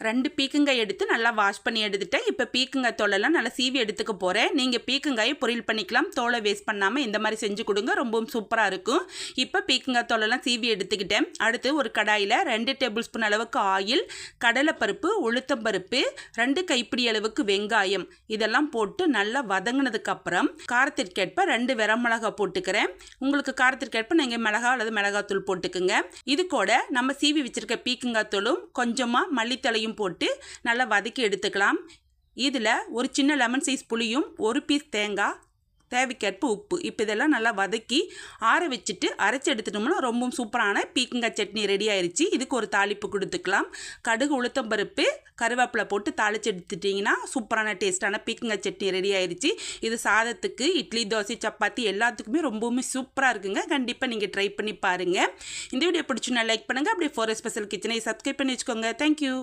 2 பீக்கங்காய் எடுத்து நல்லா வாஷ் பண்ணி எடுத்துட்டேன். இப்போ பீக்கங்காய் தோலெல்லாம் நல்லா சீவி எடுத்துக்க போகிறேன். நீங்கள் பீக்கங்காயை பொரியல் பண்ணிக்கலாம். தோலை வேஸ்ட் பண்ணாமல் இந்த மாதிரி செஞ்சு கொடுங்க, ரொம்பவும் சூப்பராக இருக்கும். இப்போ பீக்கங்காய் தோலெல்லாம் சீவி எடுத்துக்கிட்டேன். அடுத்து ஒரு கடாயில் 2 டேபிள் ஸ்பூன் அளவுக்கு ஆயில், கடலைப்பருப்பு, உளுத்தம்பருப்பு, 2 கைப்பிடி அளவுக்கு வெங்காயம் இதெல்லாம் போட்டு நல்லா வதங்கினதுக்கப்புறம் காரத்திற்கேற்ப 2 வரமிளகாய் போட்டுக்கிறேன். உங்களுக்கு காரத்திற்கேற்ப நீங்கள் மிளகாய் அல்லது மிளகாத்தூள் போட்டுக்குங்க. இது கூட நம்ம சீவி வச்சுருக்க பீக்கங்காய் தூளும் கொஞ்சமாக மல்லித்தலையும் போட்டு நல்லா வதக்கி எடுத்துக்கலாம். இதில் ஒரு சின்ன லெமன் சைஸ் புளியும் 1 பீஸ் தேங்காய், தேவைக்கேற்ப உப்பு, இப்போ இதெல்லாம் நல்லா வதக்கி ஆற வச்சுட்டு அரைச்சி எடுத்துட்டோம்னா ரொம்பவும் சூப்பரான பீக்கங்காய் சட்னி ரெடி ஆயிடுச்சு. இதுக்கு ஒரு தாளிப்பு கொடுத்துக்கலாம். கடுகு, உளுத்தம்பருப்பு, கருவேப்பிலை போட்டு தாளித்து எடுத்துட்டிங்கன்னா சூப்பரான டேஸ்ட்டான பீக்கங்காய் சட்னி ரெடி ஆயிடுச்சு. இது சாதத்துக்கு, இட்லி, தோசை, சப்பாத்தி எல்லாத்துக்குமே ரொம்பவுமே சூப்பராக இருக்குங்க. கண்டிப்பாக நீங்கள் ட்ரை பண்ணி பாருங்கள். இந்த வீடியோ பிடிச்சுன்னா லைக் பண்ணுங்கள். அப்படியே ஃபார் ஸ்பெஷல் கிச்சனை சப்ஸ்கிரைப் பண்ணி வச்சுக்கோங்க. தேங்க்யூ.